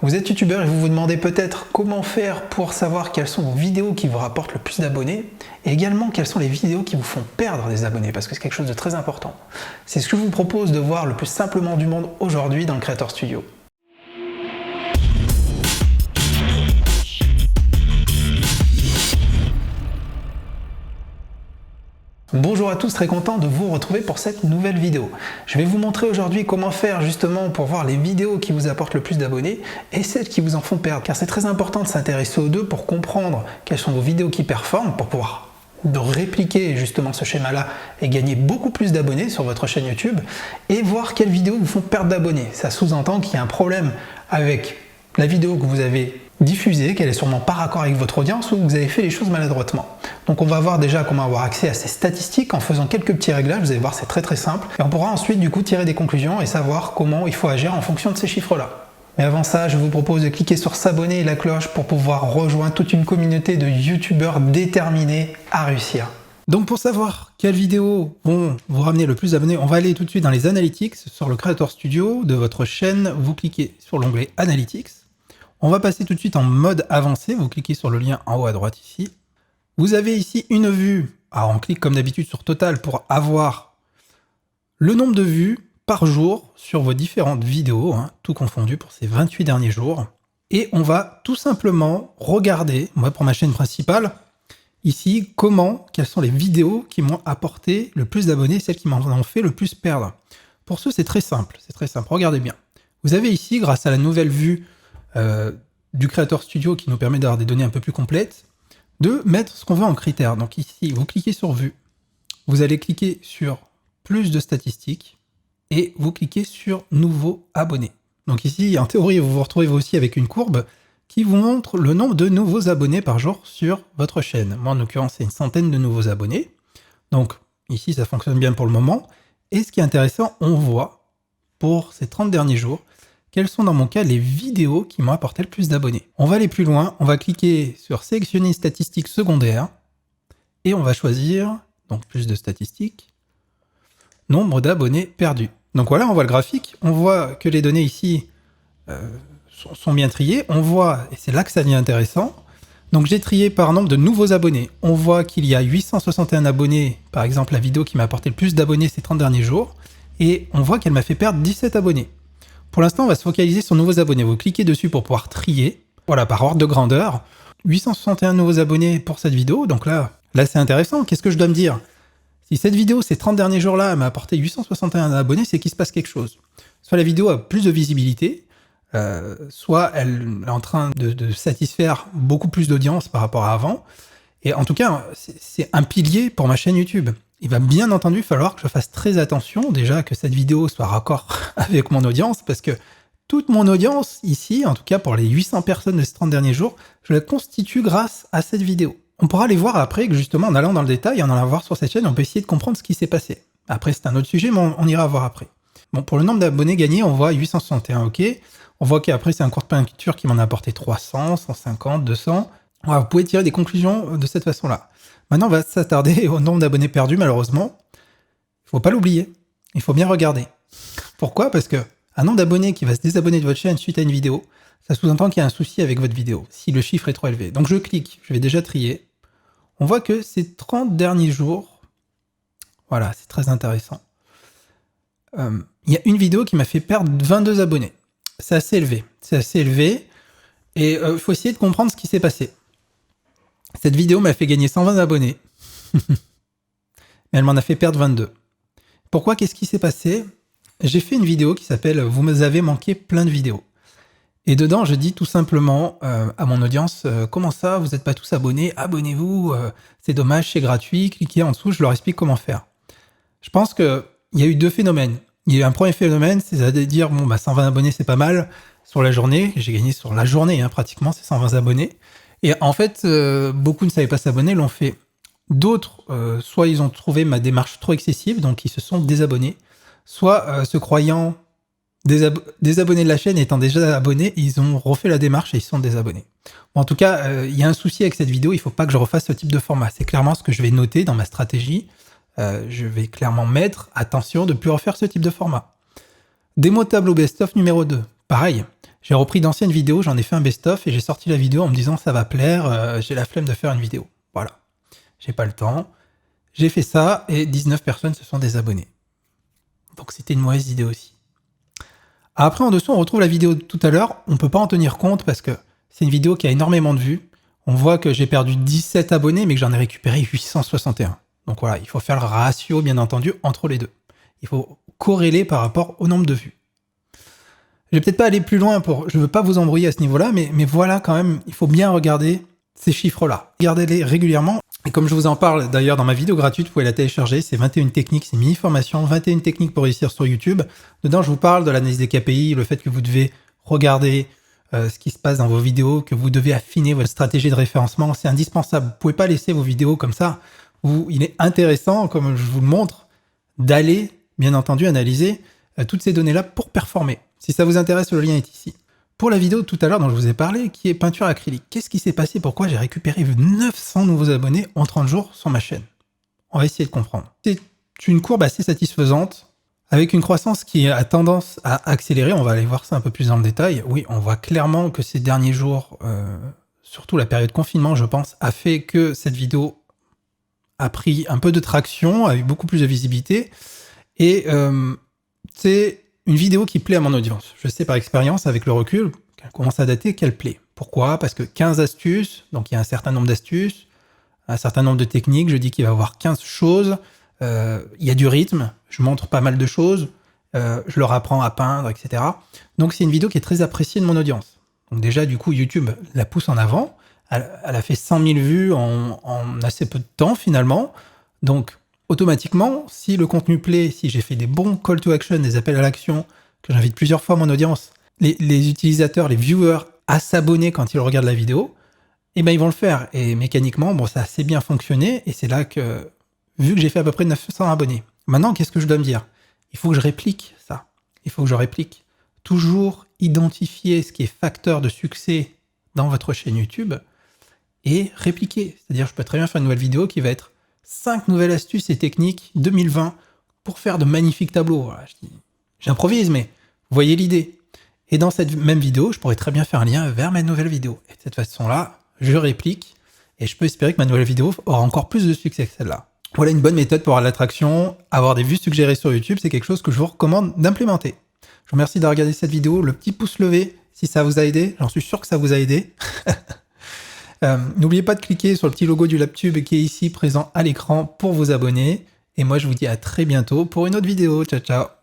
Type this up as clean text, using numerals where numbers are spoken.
Vous êtes youtubeur et vous vous demandez peut-être comment faire pour savoir quelles sont vos vidéos qui vous rapportent le plus d'abonnés et également quelles sont les vidéos qui vous font perdre des abonnés parce que c'est quelque chose de très important. C'est ce que je vous propose de voir le plus simplement du monde aujourd'hui dans le Creator Studio. Bonjour à tous, très content de vous retrouver pour cette nouvelle vidéo. Je vais vous montrer aujourd'hui comment faire justement pour voir les vidéos qui vous apportent le plus d'abonnés et celles qui vous en font perdre. Car c'est très important de s'intéresser aux deux pour comprendre quelles sont vos vidéos qui performent, pour pouvoir répliquer justement ce schéma-là et gagner beaucoup plus d'abonnés sur votre chaîne YouTube et voir quelles vidéos vous font perdre d'abonnés. Ça sous-entend qu'il y a un problème avec la vidéo que vous avez diffusée, qu'elle est sûrement pas raccord avec votre audience ou que vous avez fait les choses maladroitement. Donc on va voir déjà comment avoir accès à ces statistiques en faisant quelques petits réglages, vous allez voir c'est très simple, et on pourra ensuite du coup tirer des conclusions et savoir comment il faut agir en fonction de ces chiffres-là. Mais avant ça, je vous propose de cliquer sur s'abonner et la cloche pour pouvoir rejoindre toute une communauté de youtubeurs déterminés à réussir. Donc pour savoir quelles vidéos vont vous ramener le plus d'abonnés, on va aller tout de suite dans les Analytics sur le Creator Studio de votre chaîne, vous cliquez sur l'onglet Analytics. On va passer tout de suite en mode avancé, vous cliquez sur le lien en haut à droite ici. Vous avez ici une vue, alors on clique comme d'habitude sur Total pour avoir le nombre de vues par jour sur vos différentes vidéos, tout confondu pour ces 28 derniers jours. Et on va tout simplement regarder, moi pour ma chaîne principale, ici, quelles sont les vidéos qui m'ont apporté le plus d'abonnés, celles qui m'en ont fait le plus perdre. Pour ce, c'est très simple, regardez bien. Vous avez ici, grâce à la nouvelle vue du Creator Studio qui nous permet d'avoir des données un peu plus complètes, de mettre ce qu'on veut en critères. Donc ici, vous cliquez sur Vue, vous allez cliquer sur Plus de statistiques et vous cliquez sur Nouveaux abonnés. Donc ici, en théorie, vous vous retrouvez aussi avec une courbe qui vous montre le nombre de nouveaux abonnés par jour sur votre chaîne. Moi, en l'occurrence, c'est une centaine de nouveaux abonnés. Donc ici, ça fonctionne bien pour le moment. Et ce qui est intéressant, on voit pour ces 30 derniers jours, quelles sont dans mon cas les vidéos qui m'ont apporté le plus d'abonnés. On va aller plus loin, on va cliquer sur sélectionner statistiques secondaires et on va choisir, donc plus de statistiques, nombre d'abonnés perdus. Donc voilà, on voit le graphique, on voit que les données ici sont bien triées, on voit, et c'est là que ça devient intéressant, donc j'ai trié par nombre de nouveaux abonnés. On voit qu'il y a 861 abonnés, par exemple la vidéo qui m'a apporté le plus d'abonnés ces 30 derniers jours, et on voit qu'elle m'a fait perdre 17 abonnés. Pour l'instant, on va se focaliser sur nouveaux abonnés. Vous cliquez dessus pour pouvoir trier, voilà, par ordre de grandeur. 861 nouveaux abonnés pour cette vidéo, donc là c'est intéressant. Qu'est-ce que je dois me dire? Si cette vidéo, ces 30 derniers jours-là, m'a apporté 861 abonnés, c'est qu'il se passe quelque chose. Soit la vidéo a plus de visibilité, soit elle est en train de satisfaire beaucoup plus d'audience par rapport à avant. Et en tout cas, c'est un pilier pour ma chaîne YouTube. Il va bien entendu falloir que je fasse très attention, déjà que cette vidéo soit raccord avec mon audience, parce que toute mon audience ici, en tout cas pour les 800 personnes de ces 30 derniers jours, je la constitue grâce à cette vidéo. On pourra aller voir après que justement en allant dans le détail, en allant voir sur cette chaîne, on peut essayer de comprendre ce qui s'est passé. Après c'est un autre sujet, mais on ira voir après. Bon, pour le nombre d'abonnés gagnés, on voit 861, ok. On voit qu'après c'est un court peinture qui m'en a apporté 300, 150, 200. Voilà, vous pouvez tirer des conclusions de cette façon-là. Maintenant, on va s'attarder au nombre d'abonnés perdus, malheureusement. Il ne faut pas l'oublier. Il faut bien regarder. Pourquoi? Parce qu'un nombre d'abonnés qui va se désabonner de votre chaîne suite à une vidéo, ça sous-entend qu'il y a un souci avec votre vidéo, si le chiffre est trop élevé. Donc je clique, je vais déjà trier. On voit que ces 30 derniers jours, voilà, c'est très intéressant. Il y a une vidéo qui m'a fait perdre 22 abonnés. C'est assez élevé. Et il faut essayer de comprendre ce qui s'est passé. Cette vidéo m'a fait gagner 120 abonnés, mais elle m'en a fait perdre 22. Pourquoi? Qu'est-ce qui s'est passé? J'ai fait une vidéo qui s'appelle « Vous m'avez manqué plein de vidéos ». Et dedans, je dis tout simplement à mon audience « Comment ça, vous n'êtes pas tous abonnés? Abonnez-vous, c'est dommage, c'est gratuit, cliquez en dessous, je leur explique comment faire ». Je pense qu'il y a eu deux phénomènes. Il y a eu un premier phénomène, c'est-à-dire bon, 120 abonnés, c'est pas mal sur la journée. J'ai gagné sur la journée, pratiquement, c'est 120 abonnés. Et en fait, beaucoup ne savaient pas s'abonner, l'ont fait. D'autres, soit ils ont trouvé ma démarche trop excessive, donc ils se sont désabonnés, soit se croyant désabonnés de la chaîne, étant déjà abonnés, ils ont refait la démarche et ils se sont désabonnés. Bon, en tout cas, il y a un souci avec cette vidéo, il ne faut pas que je refasse ce type de format. C'est clairement ce que je vais noter dans ma stratégie. Je vais clairement mettre, attention, de ne plus refaire ce type de format. Démo tableau best-of numéro 2. Pareil, J'ai repris d'anciennes vidéos, j'en ai fait un best-of et j'ai sorti la vidéo en me disant ça va plaire, j'ai la flemme de faire une vidéo. Voilà, j'ai pas le temps. J'ai fait ça et 19 personnes se sont désabonnées. Donc c'était une mauvaise idée aussi. Après, en dessous, on retrouve la vidéo de tout à l'heure. On peut pas en tenir compte parce que c'est une vidéo qui a énormément de vues. On voit que j'ai perdu 17 abonnés, mais que j'en ai récupéré 861. Donc voilà, il faut faire le ratio, bien entendu, entre les deux. Il faut corréler par rapport au nombre de vues. Je vais peut-être pas aller plus loin je veux pas vous embrouiller à ce niveau-là, mais voilà quand même, il faut bien regarder ces chiffres-là. Regardez-les régulièrement. Et comme je vous en parle d'ailleurs dans ma vidéo gratuite, vous pouvez la télécharger, c'est 21 techniques, c'est mini-formation, 21 techniques pour réussir sur YouTube. Dedans, je vous parle de l'analyse des KPI, le fait que vous devez regarder ce qui se passe dans vos vidéos, que vous devez affiner votre stratégie de référencement. C'est indispensable. Vous pouvez pas laisser vos vidéos comme ça. Il est intéressant, comme je vous le montre, d'aller, bien entendu, analyser toutes ces données-là pour performer. Si ça vous intéresse, le lien est ici. Pour la vidéo tout à l'heure dont je vous ai parlé, qui est peinture acrylique, qu'est-ce qui s'est passé? Pourquoi j'ai récupéré 900 nouveaux abonnés en 30 jours sur ma chaîne? On va essayer de comprendre. C'est une courbe assez satisfaisante, avec une croissance qui a tendance à accélérer. On va aller voir ça un peu plus dans le détail. Oui, on voit clairement que ces derniers jours, surtout la période confinement, je pense, a fait que cette vidéo a pris un peu de traction, a eu beaucoup plus de visibilité. Et c'est une vidéo qui plaît à mon audience. Je sais par expérience, avec le recul, qu'elle commence à dater, qu'elle plaît. Pourquoi? Parce que 15 astuces, donc il y a un certain nombre d'astuces, un certain nombre de techniques, je dis qu'il va y avoir 15 choses, il y a du rythme, je montre pas mal de choses, je leur apprends à peindre, etc. Donc c'est une vidéo qui est très appréciée de mon audience. Donc déjà, du coup, YouTube la pousse en avant, elle a fait 100 000 vues en assez peu de temps finalement, donc automatiquement, si le contenu plaît, si j'ai fait des bons call to action, des appels à l'action, que j'invite plusieurs fois mon audience, les utilisateurs, les viewers, à s'abonner quand ils regardent la vidéo, eh ben ils vont le faire. Et mécaniquement, bon, ça a assez bien fonctionné, et c'est là que, vu que j'ai fait à peu près 900 abonnés, maintenant, qu'est-ce que je dois me dire? Il faut que je réplique ça. Il faut que je réplique. Toujours identifier ce qui est facteur de succès dans votre chaîne YouTube et répliquer. C'est-à-dire, je peux très bien faire une nouvelle vidéo qui va être 5 nouvelles astuces et techniques 2020 pour faire de magnifiques tableaux. Voilà, j'improvise, mais vous voyez l'idée. Et dans cette même vidéo, je pourrais très bien faire un lien vers ma nouvelle vidéo. Et de cette façon-là, je réplique et je peux espérer que ma nouvelle vidéo aura encore plus de succès que celle-là. Voilà une bonne méthode pour avoir l'attraction. Avoir des vues suggérées sur YouTube, c'est quelque chose que je vous recommande d'implémenter. Je vous remercie d'avoir regardé cette vidéo. Le petit pouce levé, si ça vous a aidé. J'en suis sûr que ça vous a aidé. N'oubliez pas de cliquer sur le petit logo du LabTube qui est ici présent à l'écran pour vous abonner. Et moi, je vous dis à très bientôt pour une autre vidéo. Ciao, ciao.